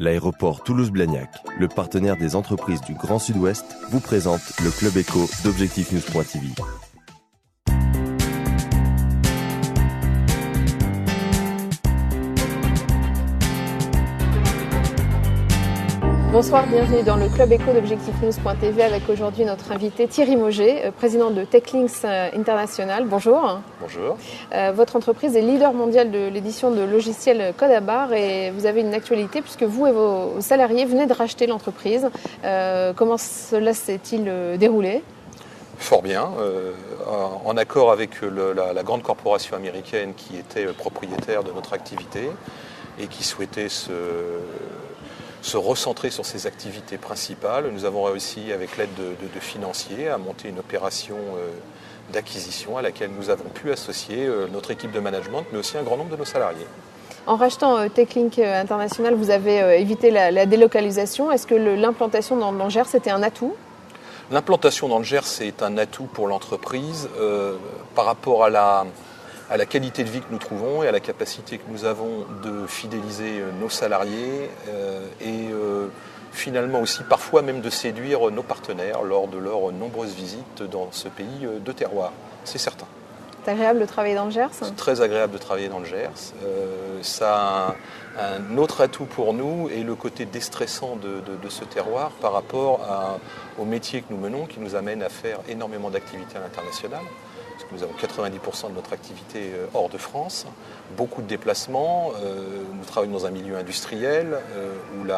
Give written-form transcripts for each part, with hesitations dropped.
L'aéroport Toulouse-Blagnac, le partenaire des entreprises du Grand Sud-Ouest, vous présente le Club Éco d'Objectif-News.tv. Bonsoir, bienvenue dans le Club Éco d'Objectif-News.tv avec aujourd'hui notre invité Thierry Mauger, président de TechLinks International. Bonjour. Bonjour. Votre entreprise est leader mondial de l'édition de logiciels code à barre et vous avez une actualité puisque vous et vos salariés venez de racheter l'entreprise. Comment cela s'est-il déroulé ? Fort bien, en accord avec la grande corporation américaine qui était propriétaire de notre activité et qui souhaitait se recentrer sur ses activités principales. Nous avons réussi, avec l'aide de financiers, à monter une opération d'acquisition à laquelle nous avons pu associer notre équipe de management, mais aussi un grand nombre de nos salariés. En rachetant TechLinks International, vous avez évité la délocalisation. Est-ce que l'implantation dans le Gers était un atout ? L'implantation dans le Gers est un atout pour l'entreprise par rapport à la qualité de vie que nous trouvons et à la capacité que nous avons de fidéliser nos salariés et finalement aussi parfois même de séduire nos partenaires lors de leurs nombreuses visites dans ce pays de terroir, c'est certain. C'est agréable de travailler dans le Gers ? C'est très agréable de travailler dans le Gers. Ça a un autre atout pour nous et le côté déstressant de ce terroir par rapport au métier que nous menons qui nous amène à faire énormément d'activités à l'international. Nous avons 90% de notre activité hors de France, beaucoup de déplacements, nous travaillons dans un milieu industriel où le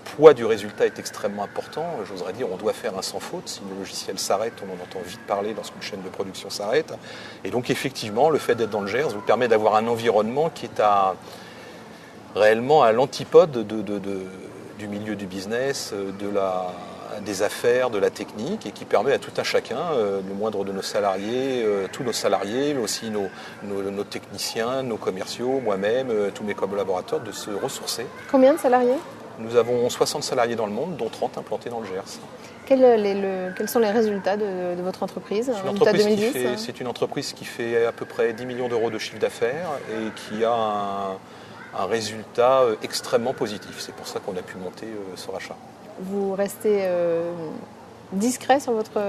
poids du résultat est extrêmement important. J'oserais dire on doit faire un sans faute. Si le logiciel s'arrête, on en entend vite parler lorsqu'une chaîne de production s'arrête. Et donc effectivement, le fait d'être dans le Gers vous permet d'avoir un environnement qui est réellement à l'antipode du milieu du business, des affaires, de la technique et qui permet à tout un chacun, le moindre de nos salariés, tous nos salariés, mais aussi nos techniciens, nos commerciaux, moi-même, tous mes collaborateurs, de se ressourcer. Combien de salariés ? Nous avons 60 salariés dans le monde, dont 30 implantés dans le Gers. Quels sont les résultats de votre entreprise ? C'est une entreprise qui fait à peu près 10 millions d'euros de chiffre d'affaires et qui a un résultat extrêmement positif. C'est pour ça qu'on a pu monter ce rachat. Vous restez discret sur votre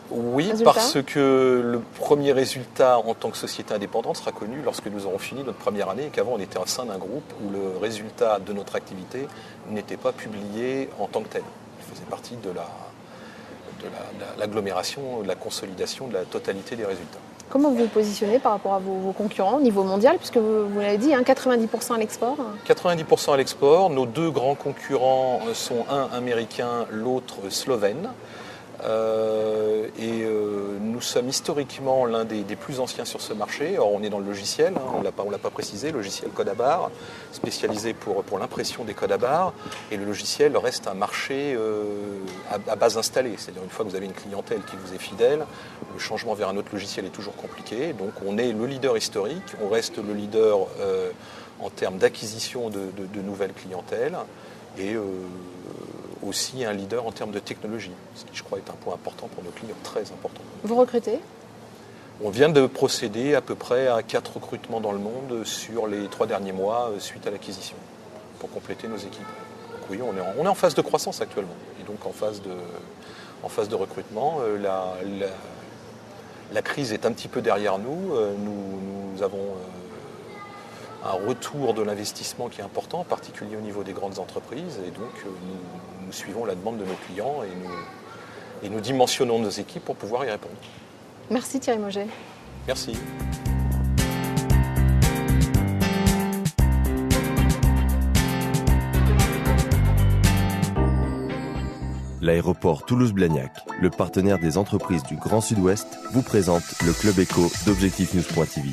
Oui, résultat ? Parce que le premier résultat en tant que société indépendante sera connu lorsque nous aurons fini notre première année et qu'avant on était au sein d'un groupe où le résultat de notre activité n'était pas publié en tant que tel. Il faisait partie de l'agglomération, de la consolidation de la totalité des résultats. Comment vous vous positionnez par rapport à vos concurrents au niveau mondial, puisque vous l'avez dit, 90% à l'export ? 90% à l'export. Nos deux grands concurrents sont un américain, l'autre slovène. Nous sommes historiquement l'un des plus anciens sur ce marché. Or, on est dans le logiciel, on ne l'a pas précisé, logiciel code à barre, spécialisé pour l'impression des codes à barre. Et le logiciel reste un marché à base installée. C'est-à-dire une fois que vous avez une clientèle qui vous est fidèle, le changement vers un autre logiciel est toujours compliqué. Donc on est le leader historique, on reste le leader en termes d'acquisition de nouvelles clientèles et aussi un leader en termes de technologie, ce qui je crois est un point important pour nos clients, très important. Vous recrutez ? On vient de procéder à peu près à 4 recrutements dans le monde sur les 3 derniers mois suite à l'acquisition, pour compléter nos équipes. Donc oui, on est en phase de croissance actuellement, et donc en phase de recrutement. La crise est un petit peu derrière nous, nous avons un retour de l'investissement qui est important, en particulier au niveau des grandes entreprises, et donc nous suivons la demande de nos clients et nous dimensionnons nos équipes pour pouvoir y répondre. Merci Thierry Mauger. Merci. L'aéroport Toulouse-Blagnac, le partenaire des entreprises du Grand Sud-Ouest, vous présente le Club Éco d'Objectif-News.tv.